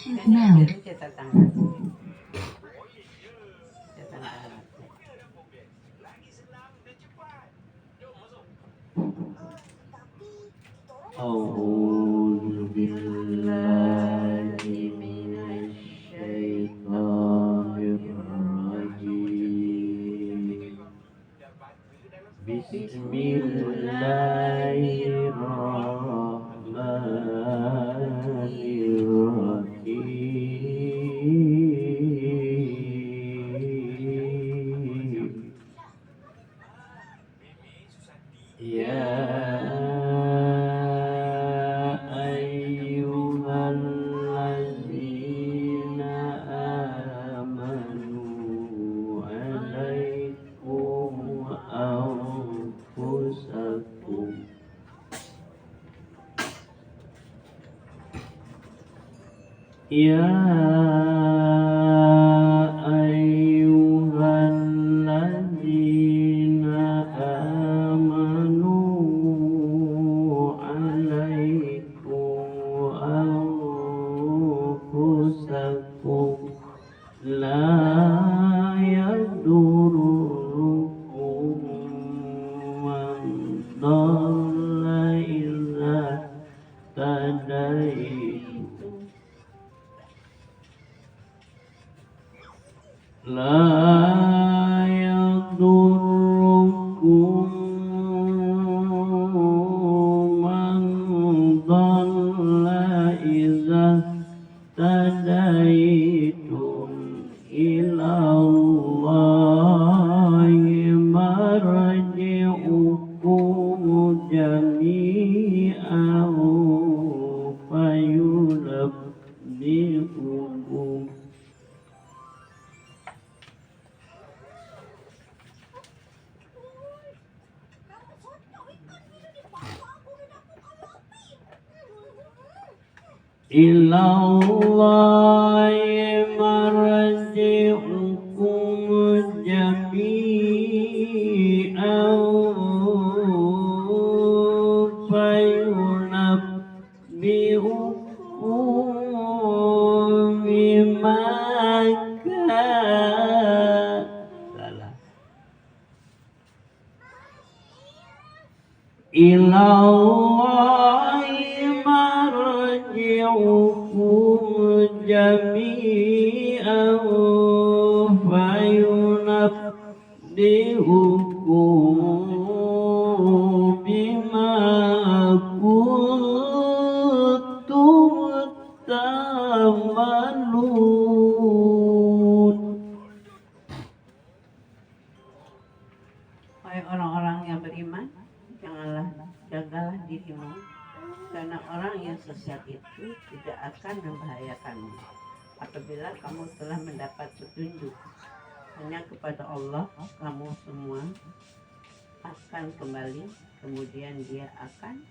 Bluetooth mode. A'udzu billahi minasyaitonir rajim. Bismillahirrahmanirrahim. Ya ayyuhallazina amanu alaikum anfusakum. Ya ayyuhallazina amanu alaikum anfusakum la yadurrukum man dhalla idza tadaitum. La yadurrukum man dhalla idza tadaitum ila Allahi marji'ukum jami'an fayunabbi'ukum ilallahi marji'ukum jami'an fayunabbi'ukum bima salah ilallahi marji'ukum jami'an fayunabbi'ukum bima kuntum ta'malun. Wahai orang-orang yang beriman, jagalah dirimu, karena orang yang sesat itu tidak akan membahayakanmu apabila kamu telah mendapat petunjuk. Hanya kepada Allah kamu semua akan kembali, kemudian Dia akan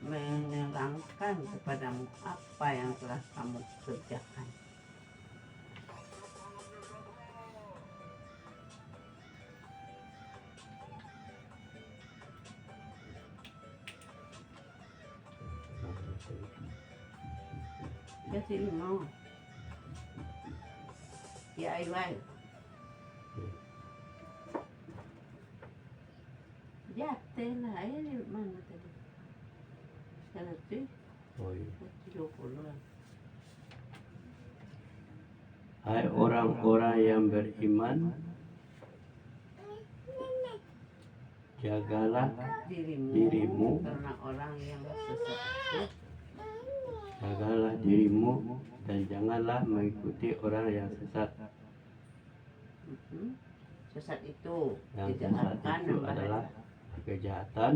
menerangkan kepadamu apa yang telah kamu kerjakan. Ya sini mau. Ya Aiwan. Jatuh lah, ini mana tadi? Sana tu. Oh iya. 30-an. Hai orang-orang yang beriman, jagalah dirimu, karena orang yang sesat itu jagalah dirimu dan janganlah mengikuti orang yang sesat. Sesat itu Yang tidak sesat akan itu adalah kejahatan,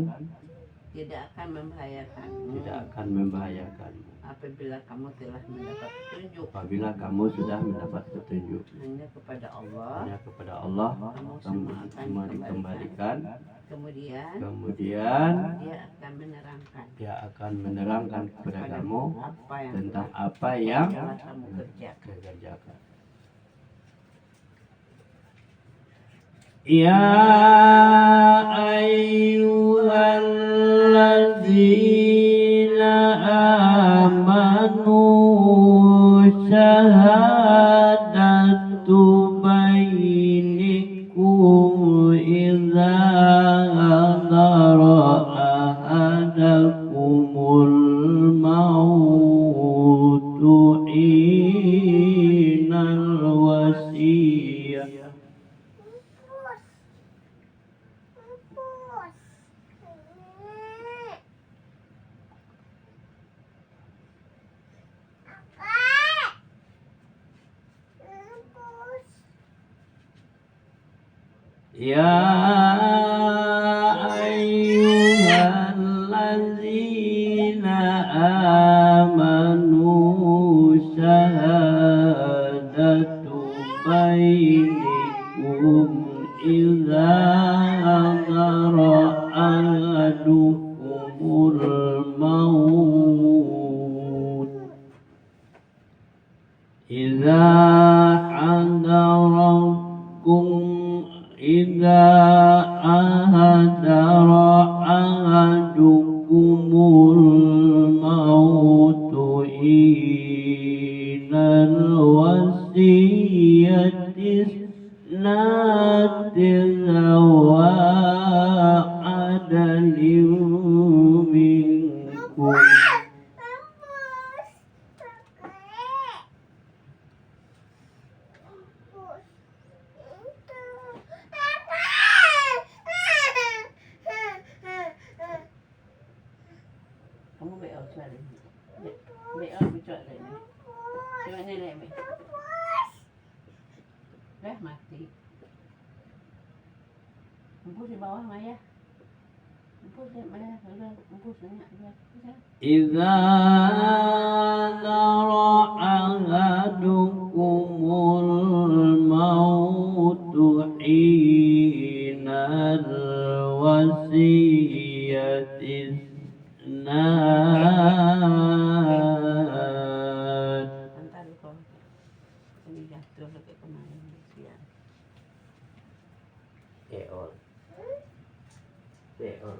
tidak akan membahayakanmu tidak akan membahayakanmu apabila kamu telah mendapat petunjuk. apabila kamu sudah mendapat petunjuk. Hanya kepada Allah Hanya kepada Allah kamu kamu semua akan semua dikembalikan. Kemudian Kemudian Dia akan menerangkan kepada kamu apa yang tentang apa yang telah kamu kerjakan. kerjakan. Ya ayyuhalladzina amanu حضر أحدكم الموت حين الوصية يا أيها الذين آمنوا شهادة بينكم إذا حضر أحدكم الموت إذا حضر أحدكم الموت حين الوصية اثنان ذوى عدل منكم Kamu BO suara ini. BO bicara ini. Coba ini deh, Dah mati. Empus di bawah Maya. Empus di Maya, udah empus banyak dia. إذا ذرأ أحدكم الموت حين الوصية اثنان Bentar kok. Ini jatuh lagi kemarin siang. Eol Eol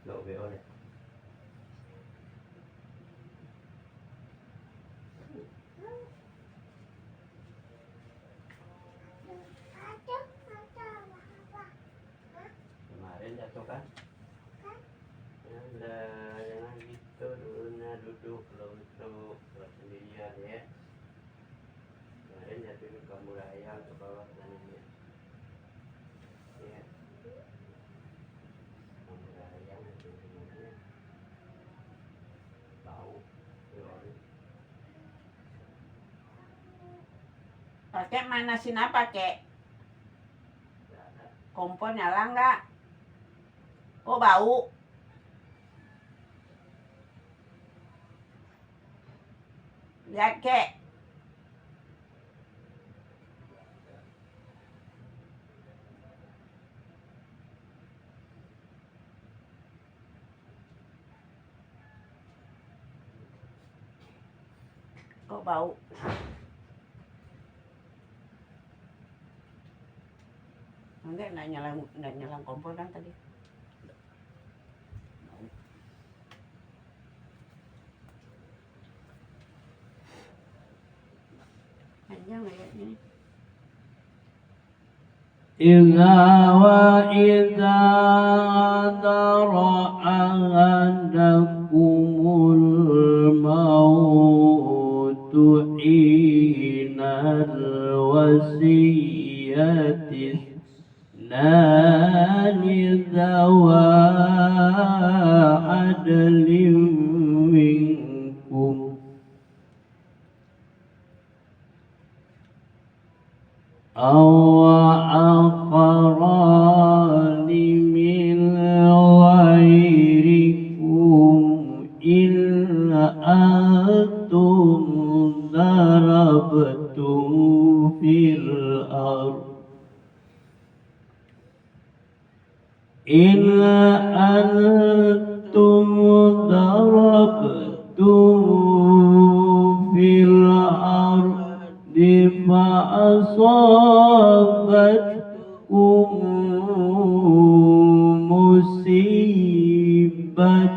Lo Eol ya kemarin jatuh kan jangan gitu duduk kalau sendirian ya kemarin jatuh kamu ayam ke bawah tanahnya ya kamu ayam itu semuanya bau Pakai manasin apa, Kek? Kompor nyala nggak? Kok bau? Lihat, Kek. Kok bau? Enggak nyala kompor kan tadi. Panjang ya ini. إذا حضر أحدكم الموت حين الوصية اثنان ذوى عدل منكم أو آخران من غيركم إن أنتم ضربتم في الأرض إن أنتم ضربتم في الأرض فأصابتكم مصيبة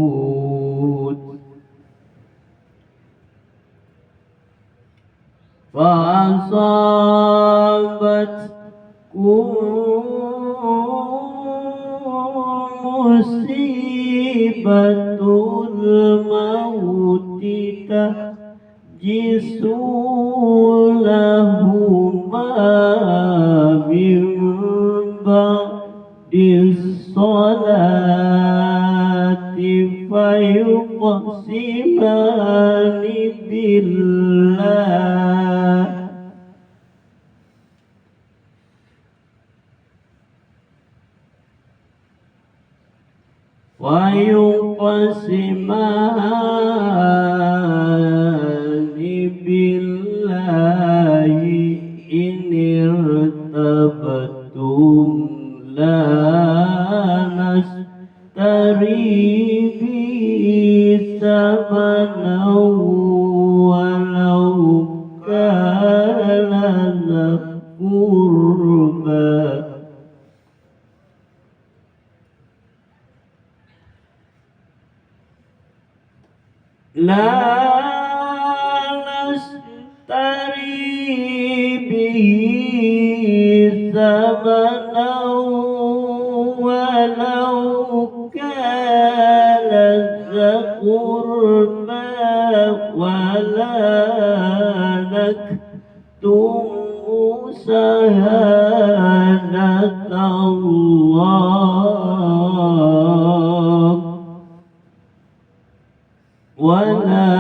الموت فأصابتكم مصيبة الموت تحبسونهما من بعد الصلاة فيقسمان بالله إن ارتبتم لا نشتري به ثمنا ولو كان ذا قربى لا نشتري به ثمنا ولو كان ذا قربى ولا نكتم شهادة الله ولا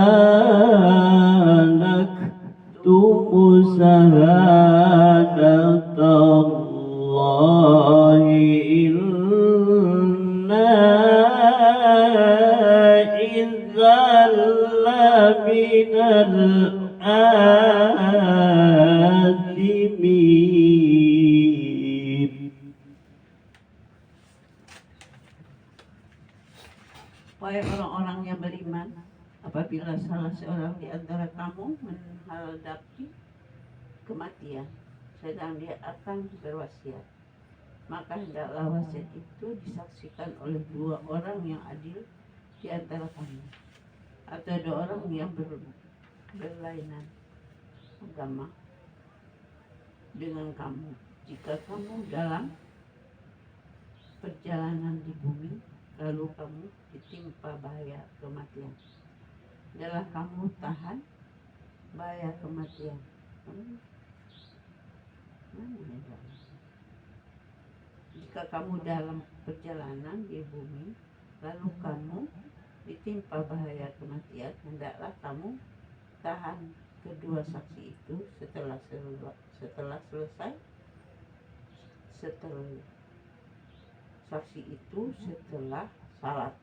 نكتم شهادة الله إنا إذا لمن الآثمين. Wahai orang-orang yang beriman, apabila salah seorang di antara kamu menghadapi kematian, sedang dia akan berwasiat, maka hendaklah wasiat itu disaksikan oleh dua orang yang adil di antara kamu, atau dua orang yang berlainan agama dengan kamu. Jika kamu dalam perjalanan di bumi, lalu kamu ditimpa bahaya kematian, adalah kamu tahan bahaya kematian. Jika kamu dalam perjalanan di bumi, lalu kamu ditimpa bahaya kematian, hendaklah kamu tahan kedua saksi itu setelah salat,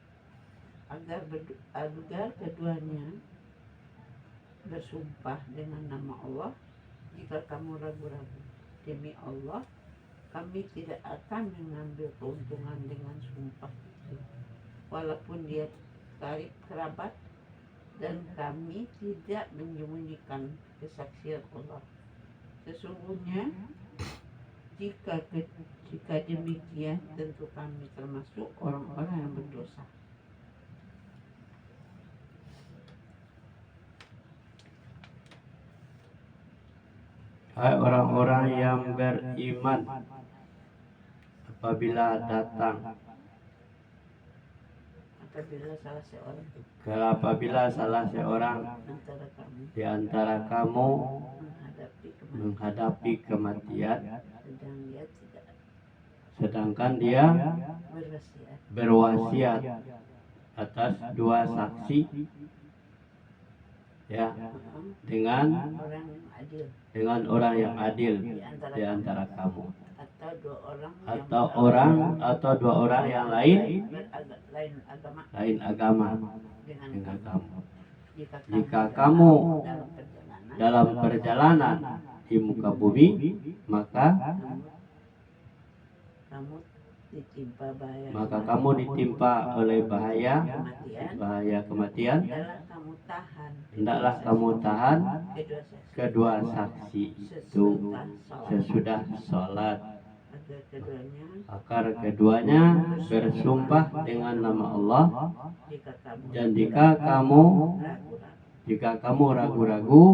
agar keduanya bersumpah dengan nama Allah. Jika kamu ragu-ragu, demi Allah kami tidak akan mengambil keuntungan dengan sumpah itu, walaupun dia karib kerabat, dan kami tidak menyembunyikan kesaksian Allah. Sesungguhnya jika demikian, tentu kami termasuk orang-orang yang berdosa. Hai orang-orang yang beriman, apabila salah seorang di antara kamu menghadapi kematian, sedangkan dia berwasiat atas dua saksi, ya, dengan orang yang adil di antara kamu, atau dua orang yang lain agama dengan kamu. Jika kamu dalam perjalanan di muka bumi, maka kamu ditimpa oleh bahaya kematian, hendaklah kamu tahan kedua saksi itu sesudah sholat, agar keduanya bersumpah dengan nama Allah. Dan jika kamu ragu-ragu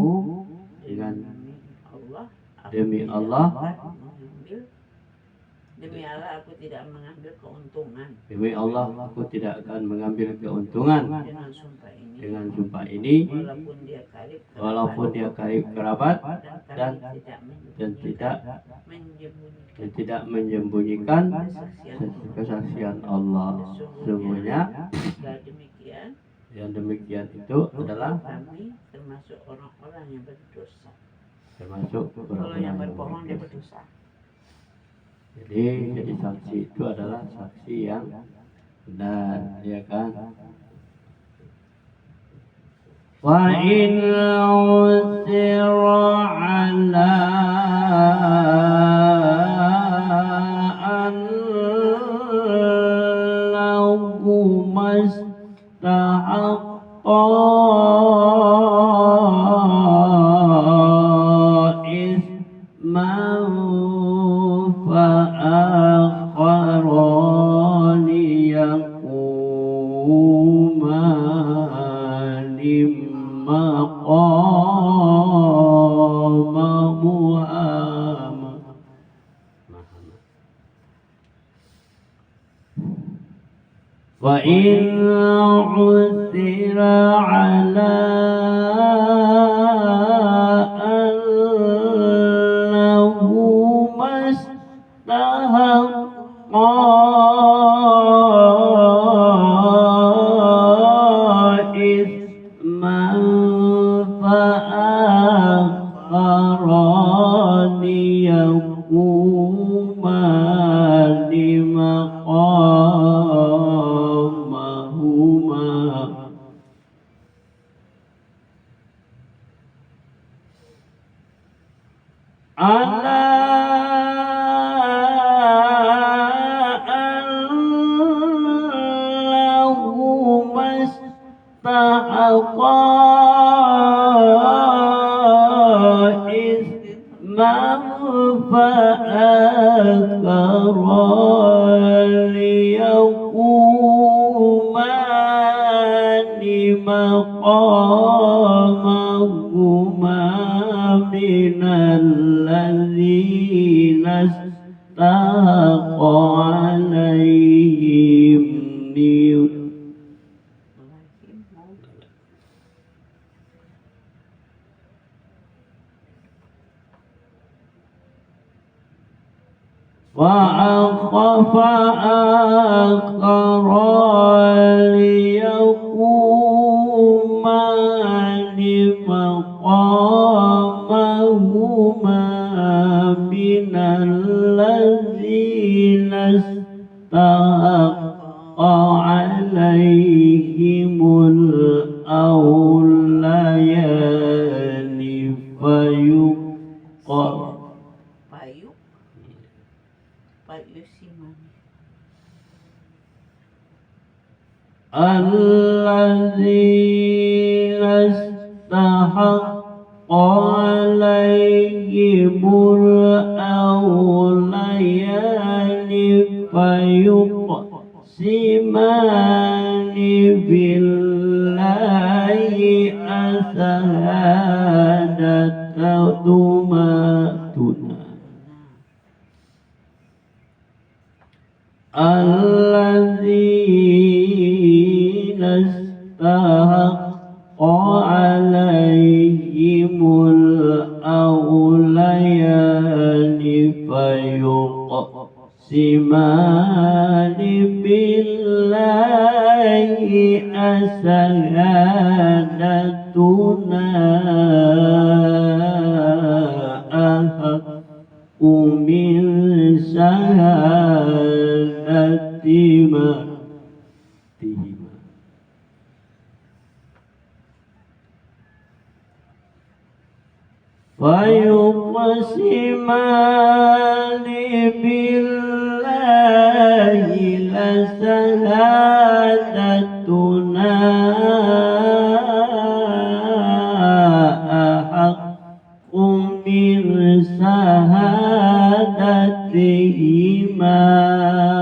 dengan Demi tidak Allah. akan mengambil, demi Allah aku tidak mengambil keuntungan Demi Allah, aku tidak akan mengambil keuntungan dengan sumpah ini, walaupun dia karib kerabat dan tidak menyembunyikan kesaksian Allah. Sesungguhnya yang demikian itu adalah kami termasuk orang-orang yang berdosa. termasuk Kalau yang berbohong dia berdosa. berdosa. Jadi saksi itu adalah saksi yang benar, ya kan? Wa in usira ala annahu mastahaqqa isman فآخران يقومان مقام محمد وإن عثر على فآخران يقومان مقامهما ألا أنهما استحقا إثما فآخران يقومان مقامهما من الذين استحق عليهم فآخران يقومان مقامهما من الذين استحق عليهم الأوليان الذين استحق عليهم الأوليان فيقسمان بالله أشهادتهما الذين استحق عليهم الأوليان فيقسمان بالله أشهادتنا أحق من شهادتهما فيقسمان بالله لشهادتنا أحق من شهادتهما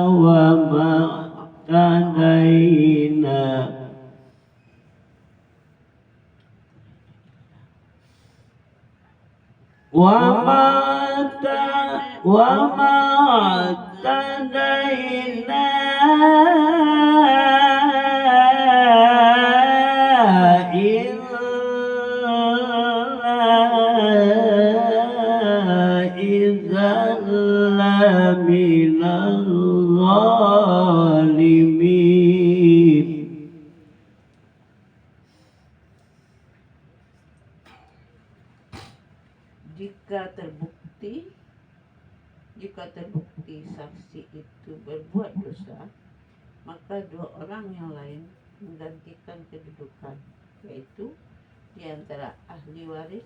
وما اعتدينا وما وما اعتدينا إذا لمن الظالمين. Jika terbukti saksi itu berbuat dosa, maka dua orang yang lain menggantikan kedudukan, yaitu di antara ahli waris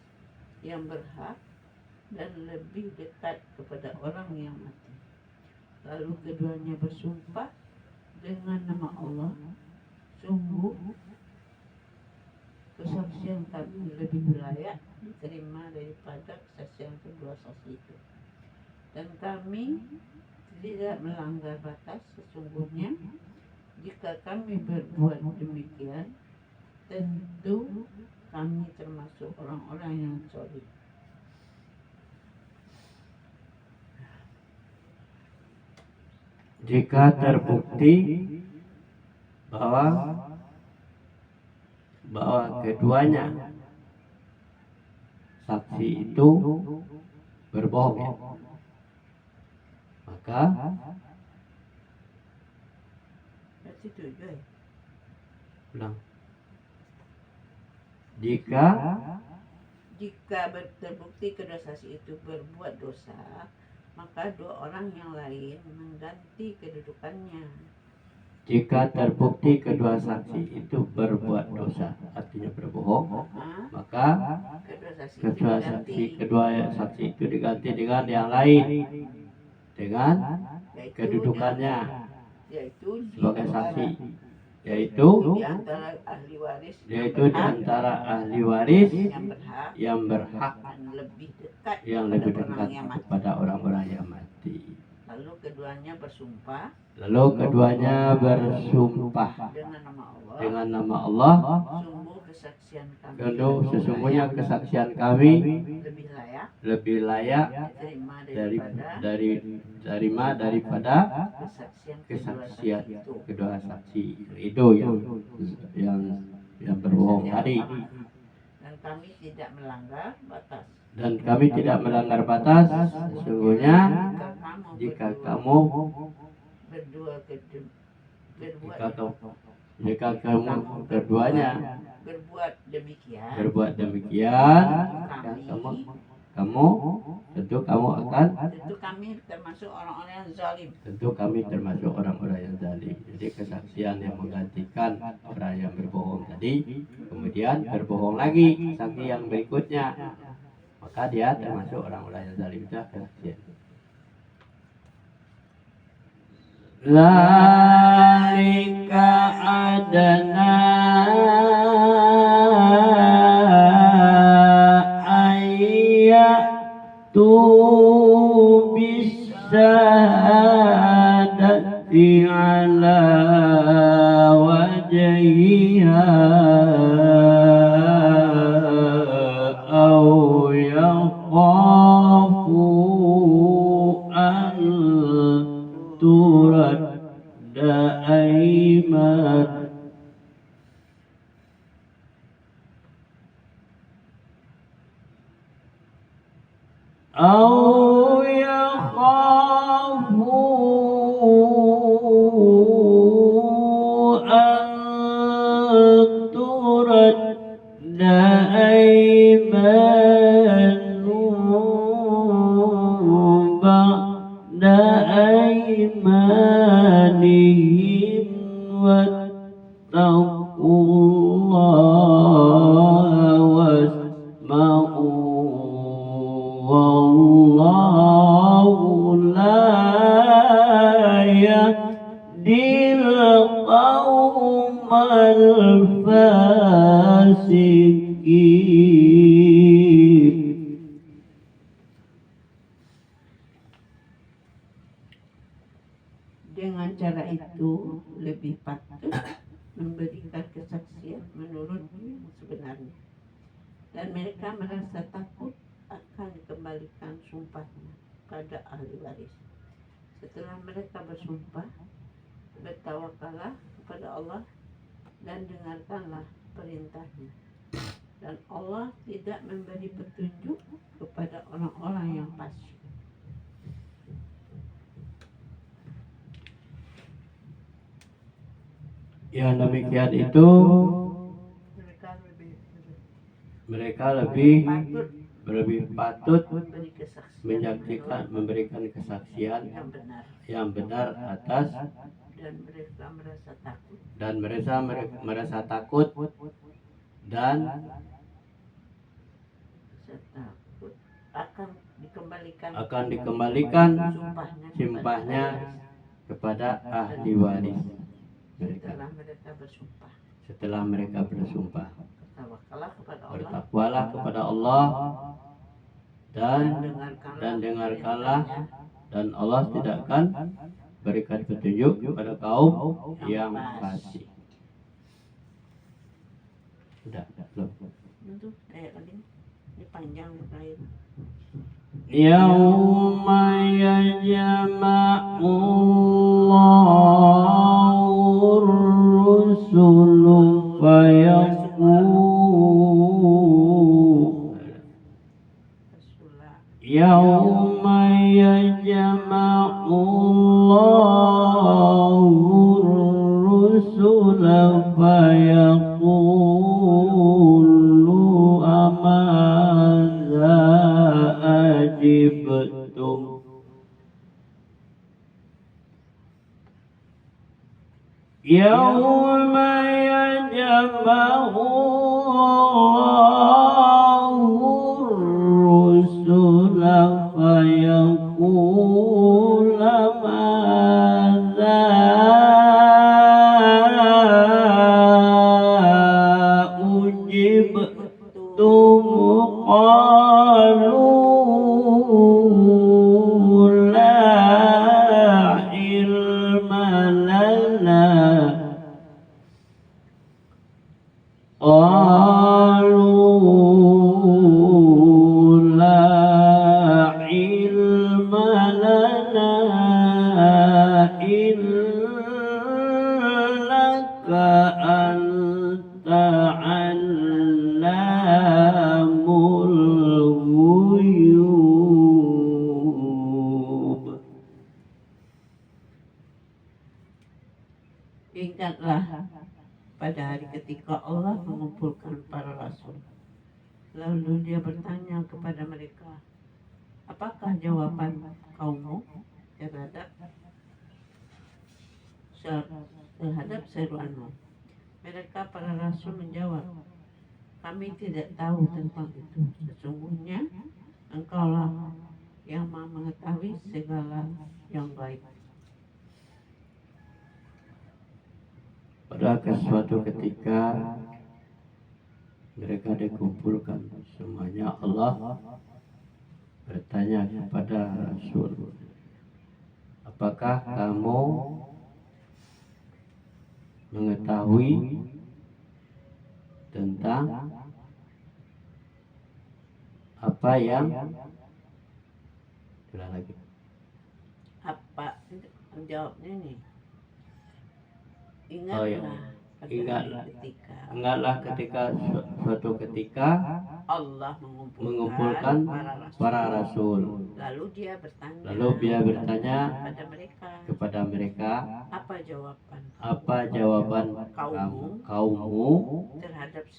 yang berhak dan lebih dekat kepada orang yang mati. Lalu keduanya bersumpah dengan nama Allah, sungguh kesaksian kami lebih layak diterima daripada kesaksian kedua saksi itu. Dan kami tidak melanggar batas. Sesungguhnya jika kami berbuat demikian, tentu kami termasuk orang-orang yang zalim. Jika terbukti bahwa keduanya saksi itu berbohong, maka Setuju ya? ulang. Jika terbukti kedua saksi itu berbuat dosa, maka dua orang yang lain mengganti kedudukannya. Jika terbukti kedua saksi itu berbuat dosa, artinya berbohong, maka kedua saksi itu diganti dengan yang lain, dengan kedudukannya sebagai saksi, yaitu di antara ahli waris yang berhak yang lebih dekat kepada orang-orang yang mati. Lalu keduanya bersumpah dengan nama Allah, sesungguhnya kesaksian kami lebih layak daripada kesaksian kedua saksi itu yang berbohong tadi. Dan kami tidak melanggar batas. Sesungguhnya jika kamu keduanya berbuat demikian, kamu tentu kami termasuk orang-orang yang zalim. Jadi kesaksian yang menggantikan orang yang berbohong tadi, kemudian berbohong lagi saksi yang berikutnya, maka dia termasuk orang-orang yang zalim. Itu kesaksian. Zalika adana ayatu bisyadati ala wajhiha aw yakhafu an turadda aiman أو يخافوا أن ترد أيمان بعد أيمانهم واتقوا الله واسمعوا والله لا يهدي القوم الفاسقين. Dengan cara itu lebih patut memberikan kesaksian menurut yang sebenarnya, dan mereka merasa takut akan kembalikan sumpahnya pada ahli waris. Setelah mereka bersumpah, bertawakallah kepada Allah dan dengarkanlah perintahnya. Dan Allah tidak memberi petunjuk kepada orang-orang yang fasik. Yang demikian itu mereka lebih patut memberikan kesaksian yang benar atas, dan mereka merasa takut dan akan dikembalikan sumpahnya kepada ahli waris mereka. Setelah mereka bersumpah, bertakwalah kepada Allah dan dengarkanlah, dan Allah tidak akan berikan petunjuk kepada kaum yang fasik. Sudah, belum? Itu ayat tadi ini panjang terakhir. Yauma yajma'ullahu rusulu Yauma yajma'ullahu rusula fayaqulu amadza ajibtum. Yauma yajma'ullahu rusula fayaqulu amadza ujibtum qalu la ilma lana innaka anta allamul ghuyub. Ingatlah pada hari ketika Allah mengumpulkan para rasul. Lalu dia bertanya kepada mereka, apakah jawaban kaummu terhadap seruanmu? Mereka para rasul menjawab, kami tidak tahu tentang itu. Sesungguhnya engkaulah yang maha mengetahui segala yang gaib. Pada suatu ketika mereka dikumpulkan semuanya, Allah bertanya kepada Rasul, apakah kamu mengetahui tentang apa yang Apa menjawabnya nih? Ingatlah ketika suatu ketika Allah mengumpulkan para rasul. Lalu dia bertanya kepada mereka, apa jawaban kaummu terhadap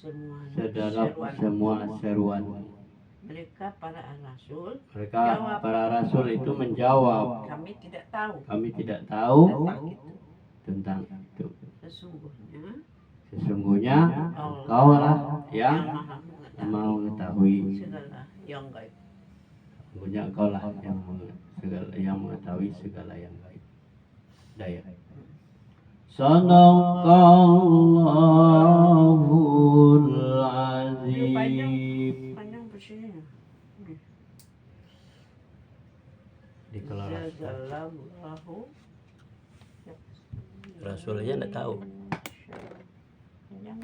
semua seruan. Mereka para rasul itu menjawab, kami tidak tahu tentang itu. Sesungguhnya Engkaulah yang mengetahui segala yang gaib. Sesungguhnya Engkaulah yang mengetahui segala yang gaib. Daya. Sadaqallahul azim. Panjang bersihnya. Di kelas Rasulnya enggak tahu. Panjang.